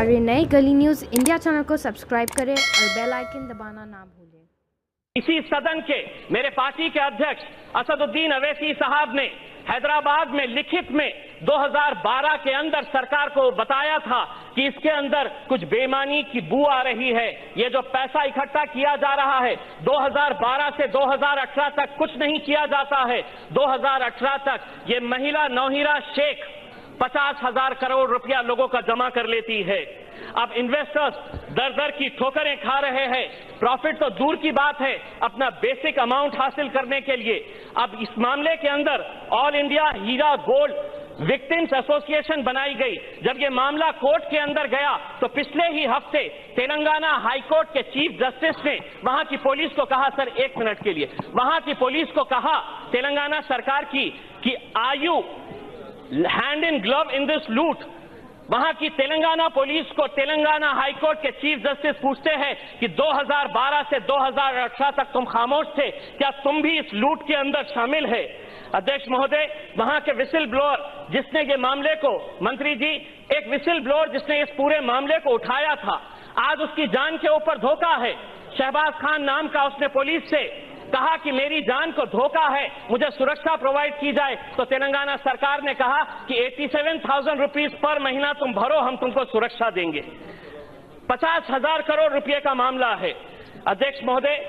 हमारे नए गली न्यूज़ इंडिया चैनल को सब्सक्राइब करें और बेल आइकन दबाना ना भूलें। इसी सदन के मेरे पार्टी के अध्यक्ष असदुद्दीन अवैसी साहब ने हैदराबाद में लिखित में 2012 के अंदर सरकार को बताया था कि इसके अंदर कुछ बेईमानी की बू आ रही है। ये जो पैसा इकट्ठा किया जा रहा है 2012 से 2018 तक कुछ नहीं किया जाता है। 2018 तक ये महिला नौहीरा शेख 50,000 करोड़ रुपया लोगों का जमा कर लेती है। अब इन्वेस्टर्स दर दर की ठोकरें खा रहे हैं। प्रॉफिट तो दूर की बात है, अपना बेसिक अमाउंट हासिल करने के लिए। अब इस मामले के अंदर ऑल इंडिया हीरा गोल्ड विक्टिम्स एसोसिएशन बनाई गई। जब ये मामला कोर्ट के अंदर गया तो पिछले ही हफ्ते तेलंगाना हाई कोर्ट के चीफ जस्टिस ने वहां की पुलिस को कहा, सर एक मिनट के लिए, वहां की पुलिस को कहा तेलंगाना सरकार की कि are you hand in glove in this loot. वहां की तेलंगाना पुलिस को तेलंगाना हाईकोर्ट के चीफ जस्टिस पूछते हैं कि 2012 से 2018 तक तुम खामोश थे, क्या तुम भी इस लूट के अंदर शामिल है? अध्यक्ष महोदय, वहां के विसिल ब्लोअर जिसने ये मामले को, मंत्री जी, एक विसिल ब्लोअर जिसने इस पूरे मामले को उठाया था, आज उसकी जान के ऊपर धोखा है। शहबाज खान नाम का उसने पुलिस से कहा कि मेरी जान को धोखा है, मुझे सुरक्षा प्रोवाइड की जाए। तो तेलंगाना सरकार ने कहा कि 87,000 रुपीज पर महीना तुम भरो, हम तुमको सुरक्षा देंगे। 50,000 करोड़ रुपए का मामला है। अध्यक्ष महोदय,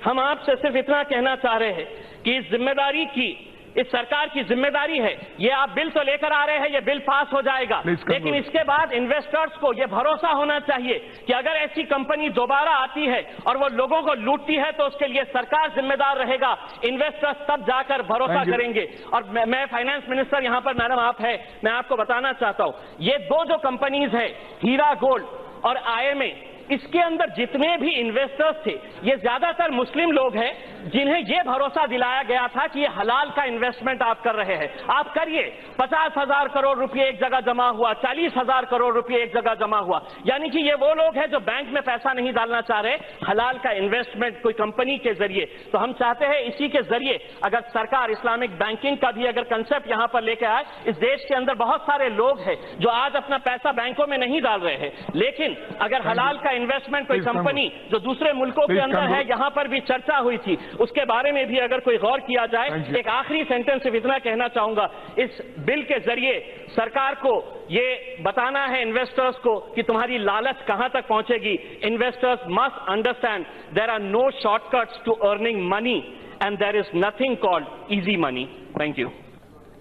हम आपसे सिर्फ इतना कहना चाह रहे हैं कि इस जिम्मेदारी की, इस सरकार की जिम्मेदारी है। ये आप बिल तो लेकर आ रहे हैं, ये बिल पास हो जाएगा, लेकिन इसके बाद इन्वेस्टर्स को ये भरोसा होना चाहिए कि अगर ऐसी कंपनी दोबारा आती है और वो लोगों को लूटती है तो उसके लिए सरकार जिम्मेदार रहेगा। इन्वेस्टर्स तब जाकर भरोसा करेंगे। और मैं फाइनेंस मिनिस्टर, यहां पर मैडम आप है, मैं आपको बताना चाहता हूं, ये दो जो कंपनीज है, हीरा गोल्ड और IMA, इसके अंदर जितने भी इन्वेस्टर्स थे ये ज्यादातर मुस्लिम लोग हैं जिन्हें यह भरोसा दिलाया गया था कि ये हलाल का इन्वेस्टमेंट आप कर रहे हैं। आप करिए, 50,000 करोड़ रुपए एक जगह जमा हुआ, 40,000 करोड़ रुपए एक जगह जमा हुआ। यानी कि ये वो लोग हैं जो बैंक में पैसा नहीं डालना चाह रहे, हलाल का इन्वेस्टमेंट कोई कंपनी के जरिए। तो हम चाहते हैं इसी के जरिए अगर सरकार इस्लामिक बैंकिंग का भी अगर कंसेप्ट यहां पर लेकर आए। इस देश के अंदर बहुत सारे लोग हैं जो आज अपना पैसा बैंकों में नहीं डाल रहे हैं, लेकिन अगर हलाल का इन्वेस्टमेंट कोई कंपनी जो दूसरे मुल्कों के अंदर है, यहां पर भी चर्चा हुई थी, उसके बारे में भी अगर कोई गौर किया जाए। एक आखिरी सेंटेंस सिर्फ इतना कहना चाहूंगा, इस बिल के जरिए सरकार को ये बताना है इन्वेस्टर्स को कि तुम्हारी लालच कहां तक पहुंचेगी। Investors must understand there are no shortcuts to earning money and there is nothing called easy money. Thank you.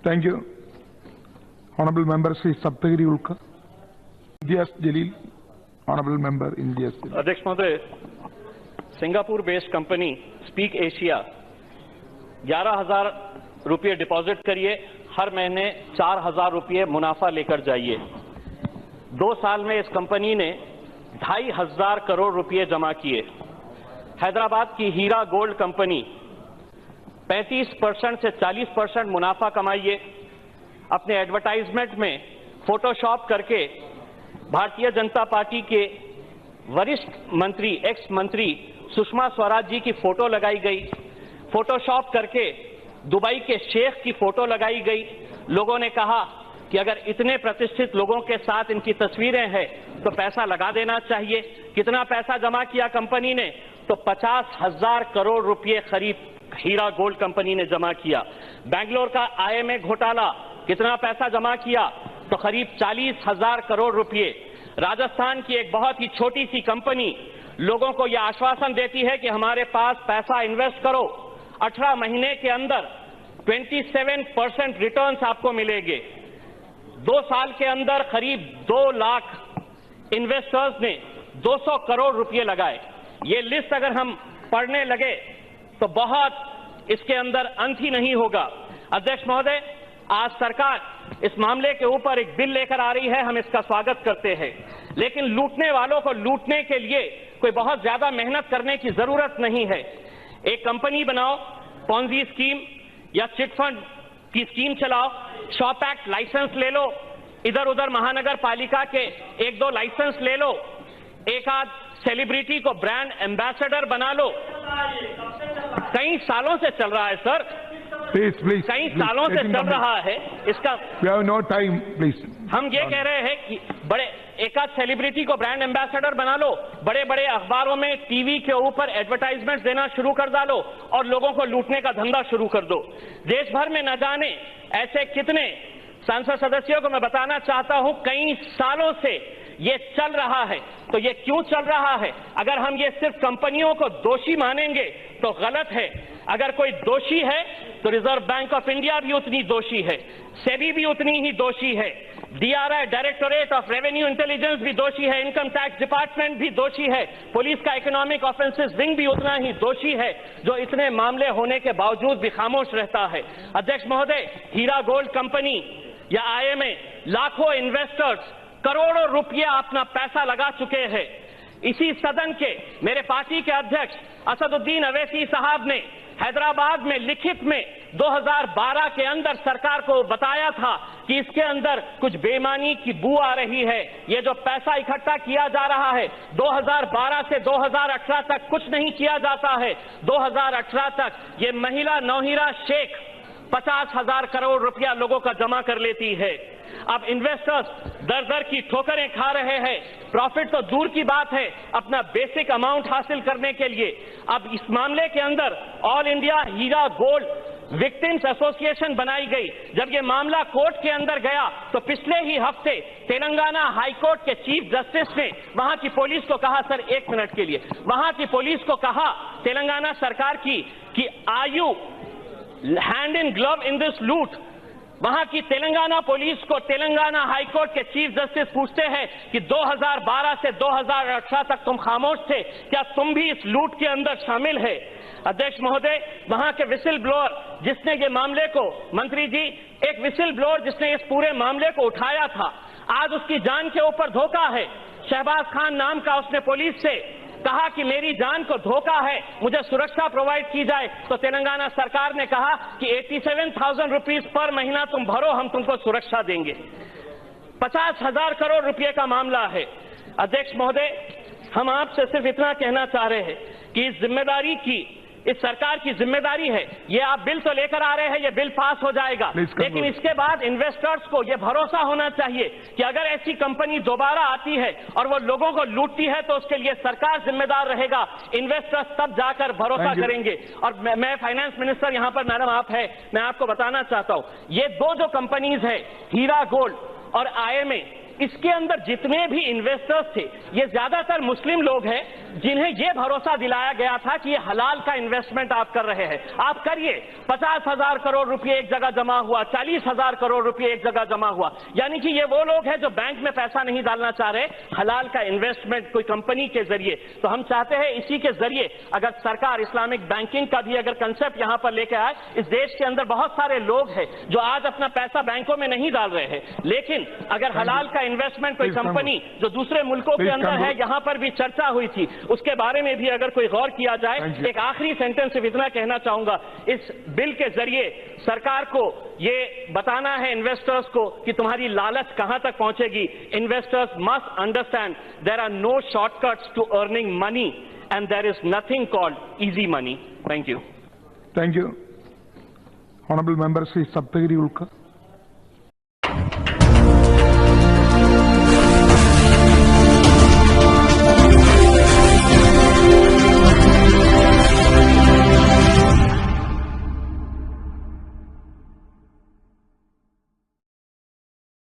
Thank you. Honourable member Shri Saptagiri Ulka, Imtiaz Jaleel. Honorable member India। अध्यक्ष महोदय, Singapore based company Speak Asia 11,000 रुपये deposit करिए, हर महीने 4,000 रुपये मुनाफा लेकर जाइए। 2 साल में इस कंपनी ने 2,500 करोड़ रुपये जमा किए। हैदराबाद की हीरा गोल्ड कंपनी 35% से 40% मुनाफा कमाइए। अपने एडवर्टाइजमेंट में फोटोशॉप करके भारतीय जनता पार्टी के वरिष्ठ मंत्री, एक्स मंत्री सुषमा स्वराज जी की फोटो लगाई गई। फोटोशॉप करके दुबई के शेख की फोटो लगाई गई। लोगों ने कहा कि अगर इतने प्रतिष्ठित लोगों के साथ इनकी तस्वीरें हैं तो पैसा लगा देना चाहिए। कितना पैसा जमा किया कंपनी ने? तो 50,000 करोड़ रुपए करीब हीरा गोल्ड कंपनी ने जमा किया। बैंगलोर का IMA घोटाला, कितना पैसा जमा किया? तो करीब 40,000 करोड़ रुपए। राजस्थान की एक बहुत ही छोटी सी कंपनी लोगों को यह आश्वासन देती है कि हमारे पास पैसा इन्वेस्ट करो, 18 महीने के अंदर 27% रिटर्न्स आपको मिलेंगे। 2 साल के अंदर करीब 2 लाख इन्वेस्टर्स ने 200 करोड़ रुपए लगाए। ये लिस्ट अगर हम पढ़ने लगे तो बहुत इसके अंदर अंत ही नहीं होगा। अध्यक्ष महोदय, आज सरकार इस मामले के ऊपर एक बिल लेकर आ रही है, हम इसका स्वागत करते हैं, लेकिन लूटने वालों को लूटने के लिए कोई बहुत ज्यादा मेहनत करने की जरूरत नहीं है। एक कंपनी बनाओ, पॉन्जी स्कीम या चिटफंड की स्कीम चलाओ, शॉप एक्ट लाइसेंस ले लो, इधर उधर महानगर पालिका के 1-2 लाइसेंस ले लो, एक आध सेलिब्रिटी को ब्रांड एम्बेसडर बना लो। कई सालों से चल रहा है सर, Please, please. कई please, सालों से let him चल come in. रहा है इसका। We have no time, please. हम ये कह रहे हैं कि बड़े एकाध सेलिब्रिटी को ब्रांड एम्बेसडर बना लो, बड़े बड़े अखबारों में टीवी के ऊपर एडवर्टाइजमेंट देना शुरू कर डालो और लोगों को लूटने का धंधा शुरू कर दो। देश भर में न जाने ऐसे कितने सांसद सदस्यों को मैं बताना चाहता हूं, कई सालों से ये चल रहा है। तो ये क्यों चल रहा है? अगर हम ये सिर्फ कंपनियों को दोषी मानेंगे तो गलत है। अगर कोई दोषी है तो रिजर्व बैंक ऑफ इंडिया भी उतनी दोषी है, सेबी भी उतनी ही दोषी है, DRI directorate of revenue intelligence भी दोषी है, इनकम टैक्स डिपार्टमेंट भी दोषी है, पुलिस का इकोनॉमिक ऑफेंसेस विंग भी उतना ही दोषी है, जो इतने मामले होने के बावजूद भी खामोश रहता है। अध्यक्ष महोदय, हीरा गोल्ड कंपनी या आईएमए लाखों इन्वेस्टर्स करोड़ों रुपया अपना पैसा लगा चुके हैं। इसी सदन के मेरे पार्टी के अध्यक्ष असदुद्दीन अवैसी साहब ने हैदराबाद में लिखित में 2012 के अंदर सरकार को बताया था कि इसके अंदर कुछ बेईमानी की बू आ रही है। ये जो पैसा इकट्ठा किया जा रहा है 2012 से 2018 तक कुछ नहीं किया जाता है। 2018 तक ये महिला नौहीरा शेख 50,000 करोड़ रुपया लोगों का जमा कर लेती है। अब इन्वेस्टर्स दर दर की ठोकरें खा रहे हैं। प्रॉफिट तो दूर की बात है, अपना बेसिक अमाउंट हासिल करने के लिए। अब इस मामले के अंदर ऑल इंडिया हीरा गोल्ड विक्टिम्स एसोसिएशन बनाई गई। जब ये मामला कोर्ट के अंदर गया तो पिछले ही हफ्ते तेलंगाना हाई कोर्ट के चीफ जस्टिस ने वहां की पुलिस को कहा, सर एक मिनट के लिए, वहां की पुलिस को कहा तेलंगाना सरकार की कि are you hand in glove in this loot. वहां की तेलंगाना पुलिस को तेलंगाना हाईकोर्ट के चीफ जस्टिस पूछते हैं कि 2012 से 2018 तक तुम खामोश थे, क्या तुम भी इस लूट के अंदर शामिल है? अध्यक्ष महोदय, वहां के विसिल ब्लोअर जिसने ये मामले को, मंत्री जी, एक विसिल ब्लोअर जिसने इस पूरे मामले को उठाया था, आज उसकी जान के ऊपर धोखा है। शहबाज खान नाम का उसने पुलिस से कहा कि मेरी जान को धोखा है, मुझे सुरक्षा प्रोवाइड की जाए। तो तेलंगाना सरकार ने कहा कि 87,000 रुपीज पर महीना तुम भरो, हम तुमको सुरक्षा देंगे। 50,000 करोड़ रुपए का मामला है। अध्यक्ष महोदय, हम आपसे सिर्फ इतना कहना चाह रहे हैं कि इस जिम्मेदारी की, इस सरकार की जिम्मेदारी है। ये आप बिल तो लेकर आ रहे हैं, ये बिल पास हो जाएगा, लेकिन इसके बाद इन्वेस्टर्स को ये भरोसा होना चाहिए कि अगर ऐसी कंपनी दोबारा आती है और वो लोगों को लूटती है तो उसके लिए सरकार जिम्मेदार रहेगा। इन्वेस्टर्स तब जाकर भरोसा करेंगे। और मैं फाइनेंस मिनिस्टर, यहां पर मैडम आप है, मैं आपको बताना चाहता हूं, ये दो जो कंपनीज है, हीरा गोल्ड और आईएमए, इसके अंदर जितने भी इन्वेस्टर्स थे ये ज्यादातर मुस्लिम लोग हैं जिन्हें यह भरोसा दिलाया गया था कि ये हलाल का इन्वेस्टमेंट आप कर रहे हैं। आप करिए, 50,000 करोड़ रुपए एक जगह जमा हुआ, 40,000 करोड़ रुपए एक जगह जमा हुआ। यानी कि ये वो लोग हैं जो बैंक में पैसा नहीं डालना चाह रहे, हलाल का इन्वेस्टमेंट कोई कंपनी के जरिए। तो हम चाहते हैं इसी के जरिए अगर सरकार इस्लामिक बैंकिंग का भी अगर कंसेप्ट यहां पर लेके आए। इस देश के अंदर बहुत सारे लोग हैं जो आज अपना पैसा बैंकों में नहीं डाल रहे हैं, लेकिन अगर हलाल का इन्वेस्टमेंट कोई कंपनी जो दूसरे मुल्कों के अंदर है, यहां पर भी चर्चा हुई थी, उसके बारे में भी अगर कोई गौर किया जाए। एक आखिरी सेंटेंस सिर्फ इतना कहना चाहूंगा, इस बिल के जरिए सरकार को ये बताना है इन्वेस्टर्स को कि तुम्हारी लालच कहां तक पहुंचेगी। Investors must understand there are no shortcuts to earning money and there is nothing called easy money. Thank you. Thank you. Honorable Member Sri Saptagiri Ulka.